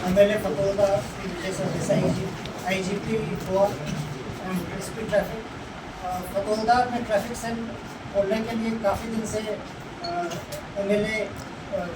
MLA Fatorda Shri Vijay Sardesai ji, IGP Goa and SP traffic. Fatorda में traffic sale खोलने के लिए काफ़ी दिन से MLA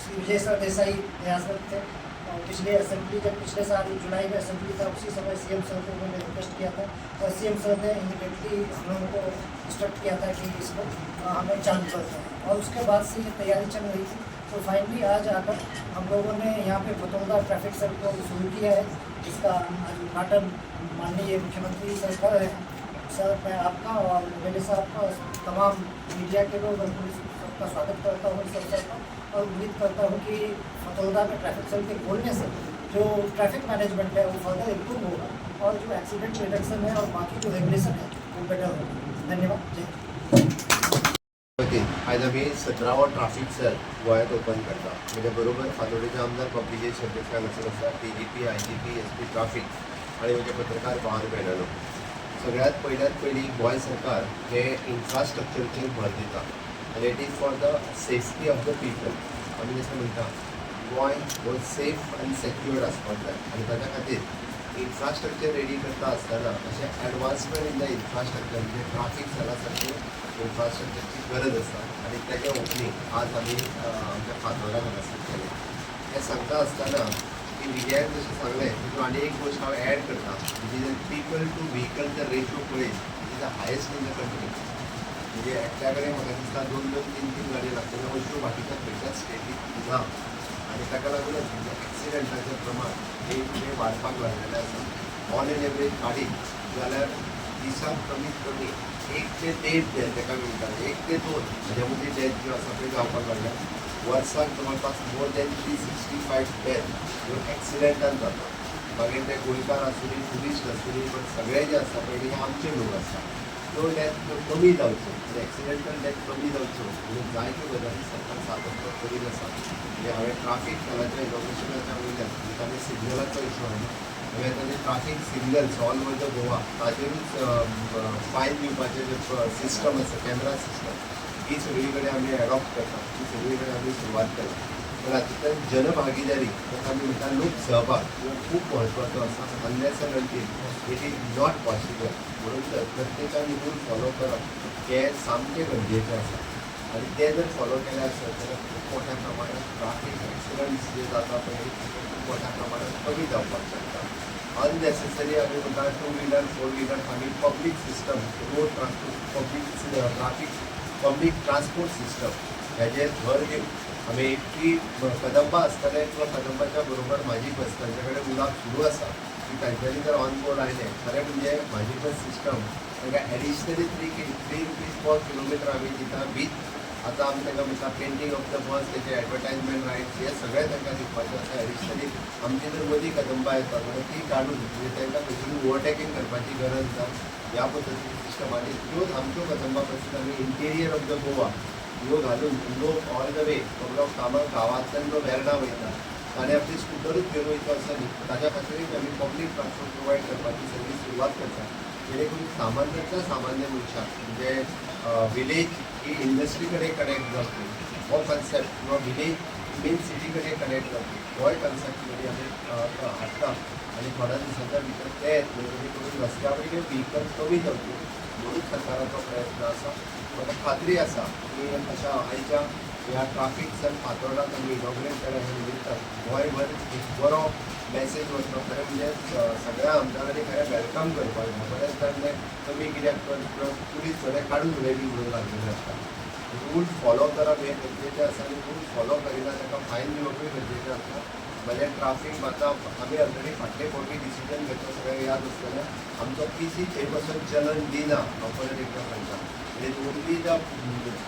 श्री विजय सरदेसाई प्रयासरत थे। और पिछले असेंबली, जब पिछले साल जुलाई में असेंबली था, उसी समय CM सर को उन्होंने रिक्वेस्ट किया था और CM सर ने इमीडिएटली हम लोगों को इंस्ट्रक्ट किया था कि इसको हमें चालू करना है और उसके बाद से ये तैयारी चल रही थी। तो फाइनली आज आकर हम लोगों ने यहाँ पे फतोदा ट्रैफिक सेल को शुरू किया है, जिसका आज उद्घाटन माननीय मुख्यमंत्री सर कर रहे हैं। सर, मैं आपका और मेरे साथ का तमाम मीडिया के लोग सबका स्वागत करता हूँ इस अवसर पर और उम्मीद करता हूँ कि फतोदा में ट्रैफिक सेल के खोलने से जो ट्रैफिक मैनेजमेंट है वो फर्दर इम्प्रूव होगा और जो एक्सीडेंट रिडक्शन है और बाकी जो रेगुलेशन है वो बेटर होगा। धन्यवाद। जय आज आम्ही 17वा ट्रॅफिक सेल गोंयांत ओपन करता. म्हणजे बरोबर फातोडेचे आमदार पब्लिक सरदेसाय वचून आसा, DGP, IGP, SP ट्रॅफिक आणि म्हणजे पत्रकार भार पॅनलो. सगळ्यात पयली गोंय सरकार हे इन्फ्रास्ट्रक्चरचेर भर दिता आनी it is for the safety of the people. आमी जशें म्हणटा गोंय हो सेफ आनी सेक्युअर्ड आसपाक जाय आनी ताच्या खातीर इन्फ्रास्ट्रक्चर रेडी करता आसतना अशें एडवान्समेंट इन द इन्फ्रास्ट्रक्चर म्हणजे ट्रॅफिक सेला सारकें इन्फ्रास्ट्रक्चरची गरज आसा आनी तेजें ओपनिंग आज आमी आमच्या फातोर्डा हांगासर केलें. हें सांगता आसतना की विजयान जशें सांगलें तितून आनी एक गोश्ट हांव एड करता, people to vehicle the ratio पळयत is the highest in the country. म्हणजे एकट्या कडेन म्हाका दिसता 2-2, 3-3 गाडयो लागतल्यो अश्यो बाकीच्या खंयच्याच स्टेटींत ना आनी ताका लागूनच म्हणजे एक्सिडंटाचें प्रमाण हे वाडपाक लागलेलें आसा. ऑन एन एवरेज गाडी जाल्यार दिसाक कमीत कमी 1 ते 1.5 डेथ ताका म्हणटात, 1 ते 2 हाज्या मदीं डेथ ज्यो आसा पळय जावपाक लागल्या. वर्साक जवळपास मोर दॅन 365 डेथ ह्यो एक्सिडंटान जाता. मागीर ते गोंयकार आसुनी, ट्युरिस्ट आसुनी, पण सगळे जे आसा पळय हे आमचे लोक आसा. त्यो डेथ कमी जावच्यो, एक्सिडेंटल डेथ कमी जावच्यो म्हणून जायत्यो गजाली सरकार सातत्य करीत आसा. म्हणजे हांवें ट्रॅफिक सेलाच्या इनॉग्रेशनाच्या वयल्यान तांणी सिग्नलाचो इशू हाडलो. हांवें तांचे traffic signals all over the Goa ताजेरूच फायन दिवपाचें जे सिस्टम आसा, कॅमेरा सिस्टम, ही सगळी कडेन आमी एडॉप्ट करता, ही सगळी कडेन आमी सुरवात केला. पण हातूंतल्यान जनभागीदारी ताका आमी म्हणटा लोक सहभाग हो खूब म्हत्वाचो आसा. Unless end until it is not possible. म्हणून प्रत्येकान रूल फॉलो करप हें सामकें गरजेचें आसा आनी तें जर फॉलो केलें आसत जाल्यार खूब मोठ्या प्रमाणात ट्रॅफिक एक्सिडंट्स जे जाता पळय खूब मोठ्या प्रमाणात कमी जावपाक शकता. अननेसेसरी आमी म्हणटा 2 व्हिलर 4 व्हिलर आमी public system, road transport, public transport system हेजेर भर दिवन आमी की कदंबा आसतले किंवा कदंबाच्या बरोबर म्हाजी बस तांचे कडेन उलोवप सुरू आसा की तांच्यांनी जर ऑन बोर्ड आयले खरें म्हणजे म्हाजी बस सिस्टम तांकां एडिशनली 3 रुपीज पर किलोमिटर आमी दिता वीथ आतां आमी तांकां म्हणटा पेंटींग ऑफ द बस, तेचे एडवर्टायजमेंट रायट्स हे सगळें तांकां दिवपाचें आसा. एडिशनली आमची जर मदीं कदंबा येता जाल्यार ती काडून म्हणजे तांकां खंयतरी ओवरटेकिंग करपाची गरज ना. ह्या पद्दतीन सिस्टम आनी त्योच आमच्यो कदंबा बसीन आमी इंटेरियर ऑफ द गोवा ह्यो घालून लोक ऑल द वे सगळो कामाक गांवांतल्यान जो वेर्णा वयता ताणें आपली स्कुटरूच घेवन वयता असो न्ही, ताच्या खातीरूच आमी पब्लीक ट्रान्सपोर्ट प्रोवायड करपाची सगळी सुरवात करता. जेणे करून सामान्यांतल्या सामान्य मनशाक म्हणजे विलेज ही इंडस्ट्री कडेन कनेक्ट जावची हो कन्सेप्ट किंवा विलेज मेन सिटी कडेन कनेक्ट जावची हो कन्सेप्ट मध्ये आमी हाडटा आनी थोड्या दिसांच्या भितर ते येतले जेणे करून रस्त्या वयले व्हीकल कमी जावचे म्हणून सरकाराचो प्रयत्न आसा. म्हाका खात्री आसा की अशा आयच्या ह्या ट्रॅफिक सेल फातोर्डात आमी इनॉग्रेट केल्या हे निमित्तान गोंयभर एक बरो मॅसेज वचलो. खरें म्हणजे सगळ्या आमदारांनी खरें वेलकम करपाक जाय. बरेच जाणले कमी कित्याक पुलीस थोडे काडून उडयली म्हणून लागलेले आसता. रूल फॉलो करप हें गरजेचें आसा आनी रूल फॉलो करिना ताका फायन दिवपूय गरजेचें आसता. म्हणजे ट्रॅफिक आतां आमी ऑलरेडी फाटले फावटी डिसिजन घेतलो सगळ्यांक याद आसतलें. आमचो PC थंय बसून चलन दिना ऑपरेट एकदां सांगता. म्हणजे only the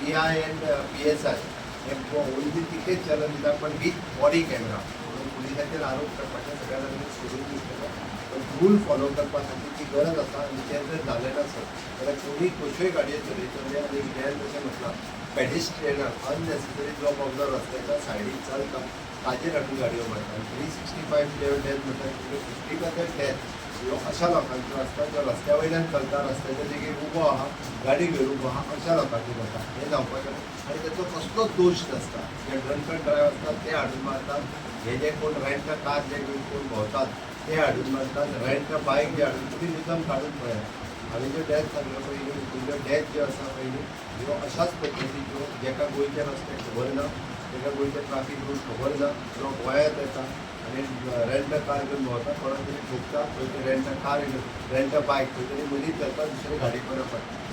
PI end PSI हे ओन्ली तिकेच चलन दिता पण वीथ बॉडी कॅमेरा म्हणून पुलिसांचेर आरोप करपाचें सगळ्या जाणांनी सोडून दिसलें. पण रूल फॉलो करपा खातीर ती गरज आसा आनी तें जर जालें नासत जाल्यार कोणी कश्योय गाडयो चलयतले आनी विजयान जशें म्हटलां पेडिस्ट्रियनाक अननेसेसरी जो प्रॉब्लम रस्त्याच्या सायडीक चलता ताजेर हाडून गाडयो मारतात 365 डेथ म्हणटात 50% डेथ ह्यो अशा लोकांचो आसता जो रस्त्या वयल्यान चलता रस्त्याच्या देगेर उबो आहा गाडी घेवन उबो आहा अशा लोकांची जाता हें जावपाचें आनी ताचो कसलोच दोश नासता जे ड्रंक अँड ड्रायव्ह आसतात ते हाडून मारतात हे जे कोण रेंट कार जे घेवन कोण भोंवतात ते हाडून मारतात रेंट बायक जे हाडून तुमी मुद्दम काडून पळयात हांवें ज्यो डेथ सांगल्यो पयलीं तुमच्यो डेथ ज्यो आसा पयलीं ह्यो अशाच पद्दतीच्यो जेका गोंयचे रस्ते खबर ना तेका गोंयचे ट्राफीक रूल खबर ना जो गोंयांत येता आनी रेंट कार घेवन भोंवता कोणाक तरी ठोकता खंय तरी रेंट कार रेंट बायक खंय तरी मदींच चलता दुसरे गाडी परत पडटा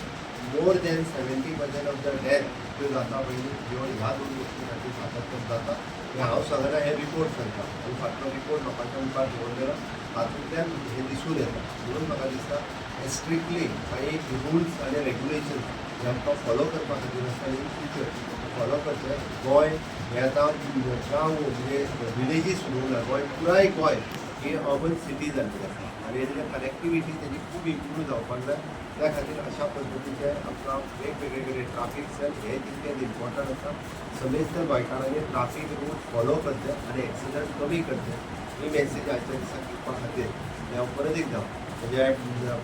more than 70% of the death ज्यो जाता पयलीं ह्यो ह्या दोन गोश्टी खातीर सातत्यान जाता हें हांव सांगना हे रिपोर्ट सांगता आनी फाटलो रिपोर्ट लोकांच्या मुखार दवरलेलो तातूंतल्यान हें दिसून येता म्हणून म्हाका दिसता हे स्ट्रिक्टली काही रुल्स आनी रेग्युलेशन जे आमकां फॉलो करपा खातीर आसता इन फ्युचर फॉलो करचे गोंय हें आतां गांव म्हणजे विलेजीस उरूंक ना गोंय पुराय गोंय ही अर्बन सिटी जाल्ली आसा आनी हेजी कनेक्टिविटी तेजी खूब इम्प्रूव जावपाक जाय त्या खातीर अशा पद्दतीचे आमकां वेगवेगळे ट्राफीक सेल हे तितकेच इम्पॉर्टंट आसा समेस्त गोंयकारांनी ट्राफीक रूल फॉलो करचे आनी एक्सिडंट कमी करचे ही मेसेज आजच्या दिसा दिवपा खातीर हांव परत एकदां म्हणजे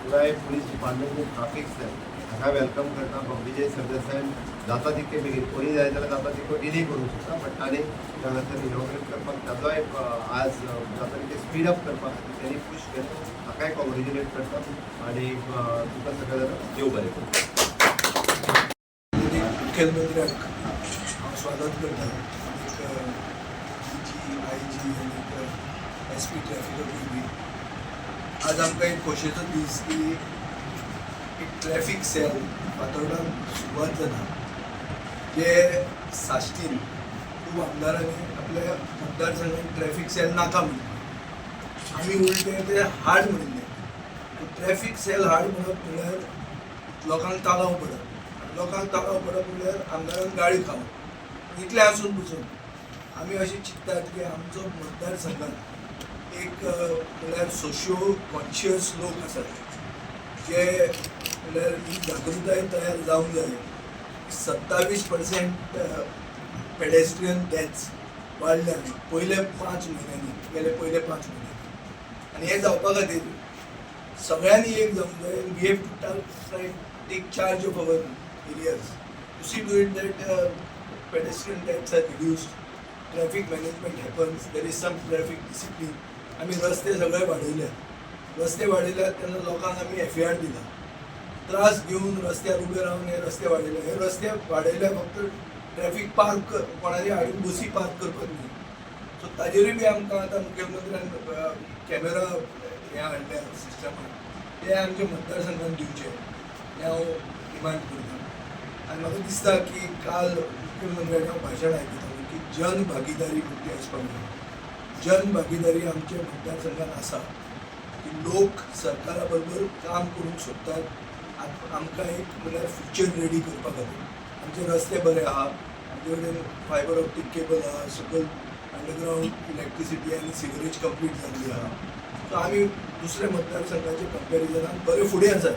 पुराय पुलीस डिपार्टमेंट ट्राफीक सेल हाका वेलकम करता विजय सरदेसायन जाता तितके बेगीन कोणी जाय जाल्यार जाता तितको डिले करूंक शकता बट ताणें त्या खातीर इनॉग्रेट करपाक ताजोय आज जाता तितके स्पीड अप करपा खातीर तांणी पूश केलें हाकाय कॉंग्रेच्युलेट करता आनी तुका सगळें जाणां देव बरें करूं. मुखेलमंत्र्याक हांव स्वागत करता DG IG आनी SP ट्रॅफिका वरवीं आज आमकां एक खोशयेचो दीस की एक ट्रॅफिक सेल फातोर्डान सुरवात जाता जे साश्टीन खूब आमदारांनी आपल्या मतदारसंघात ट्रॅफिक सेल नाका म्हणलें आमी उलटे ते हाड म्हणिल्लें ट्रॅफिक सेल हाड म्हणप म्हणल्यार लोकांक ताळाव पडप लोकांक ताळाव पडप म्हणल्यार आमदारांक गाळी खावप इतलें आसून पसून आमी अशें चिंततात की आमचो मतदारसंघात एक म्हणल्यार सोशियो कॉन्शियस लोक आसात जे म्हणल्यार ही जागृताय तयार जावंक जाय 27% पेडेस्ट्रियन डेथ्स वाडल्या पयले 5 म्हयन्यांनी गेले पयले 5 म्हयने आनी हें जावपा खातीर सगळ्यांनी एक जावंक जाय we have to take charge of our areas to see to it that pedestrian deaths are reduced traffic management happens there is some traffic discipline आमी रस्ते सगळे वाडयल्यात तेन्ना लोकांक आमी FAR दिला त्रास घेवन रस्त्यार उबे रावन हे रस्ते वाडयल्या फक्त ट्रॅफिक पार्क कोणाची हाडून बसी पार्क करपाक न्ही सो ताजेरूय बी आमकां आतां मुखेलमंत्र्यान कॅमेरा हे हाडल्या सिस्टमान ते आमच्या मतदारसंघात दिवचे हें हांव डिमांड करता आनी म्हाका दिसता की काल मुखेलमंत्र्याचें हांव भाशण आयकतालो की जन भागीदारी म्हणटी आसपाक जाय जन भागीदारी आमच्या मतदारसंघात आसा की लोक सरकारा बरोबर काम करूंक सोदतात आमकां एक म्हणल्यार फ्युचर रेडी करपा खातीर आमचे रस्ते बरे आहा आमचे कडेन फायबर ऑप्टीक केबल आहा सकयल अंडरग्रावंड इलेक्ट्रिसिटी आनी सिवरेज कंप्लीट जाल्ली आहा सो आमी दुसऱ्या मतदारसंघाच्या कंपॅरिजनान बरे फुडें आसात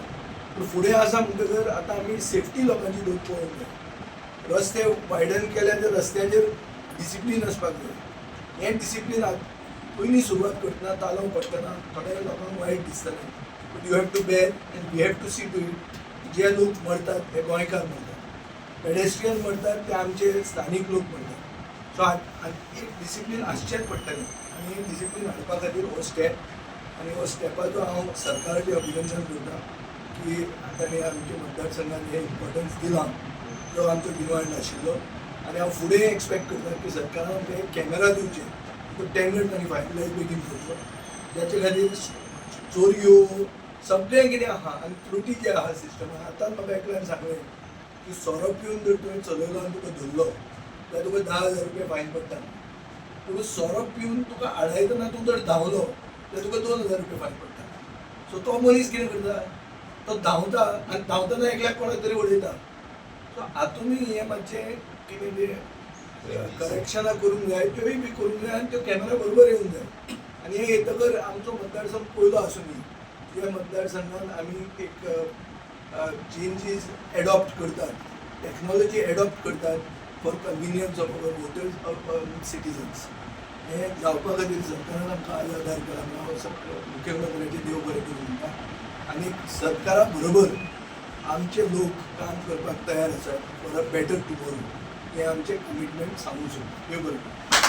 पूण फुडें आसा म्हणटकर आतां आमी सेफ्टी लोकांची लोक पळोवंक जाय रस्ते वायडन केल्या त्या रस्त्याचेर डिसिप्लीन आसपाक जाय हें डिसिप्लीन पयलीं सुरवात करतना तालाव पडटना थोड्या लोकांक वायट दिसतलें but you have to bear and we have to see to it जे लोक मरतात ते गोंयकार मरतात पेडेस्ट्रियन मरतात ते आमचे स्थानीक लोक मरतात सो एक डिसिप्लीन आसचेंच पडटलें आनी एक डिसिप्लीन हाडपा खातीर हो स्टेप आनी हो स्टेपाचो हांव सरकाराचें अभिनंदन करता की ताणें आमच्या मतदारसंघात हें इम्पॉर्टन्स दिलां जो आमचो डिमांड आशिल्लो आनी हांव फुडें एक्सपेक्ट करता की सरकारान आमकां एक कॅमेरा दिवचे तो टेंडर तांणी फायनलायज बेगीन करचो ज्याचे खातीर चोरयो सगळें कितें आहा आनी त्रुटी जे आहा सिस्टमान आतां म्हाका एकल्यान सांगलें की सोरो पिवन जर तुवें चलयलो आनी तुका धरलो जाल्यार तुका 10,000 रुपया फायन पडटा पूण सोरो पिवन तुका आडायतना तूं जर धांवलो जाल्यार तुका 2,000 रुपया फायन पडटा सो तो मनीस कितें करता तो धांवता आनी धांवतना एकल्याक कोणाक तरी उडयता सो हातूंय हें मातशें कितें तें करेक्शनां करूंक जाय त्योय बी करूंक जाय आनी त्यो कॅमेरा बरोबर येवंक जाय आनी हें येतकर आमचो मतदारसंघ पयलो आसूं न्ही ह्या मतदारसंघान आमी एक चेंजीस एडॉप्ट करतात टॅक्नॉलॉजी एडॉप्ट करतात for convenience of our voters of citizens हे जावपा खातीर सरकारान आमकां आज आदार केला म्हणून हांव मुख्यमंत्र्याचे देव बरें करूं म्हणटा आनी सरकारा बरोबर आमचे लोक काम करपाक तयार आसात फॉर अ बेटर टुमोरो हे आमचे कमिटमेंट सांगूंक सोदता देव बरें करूं.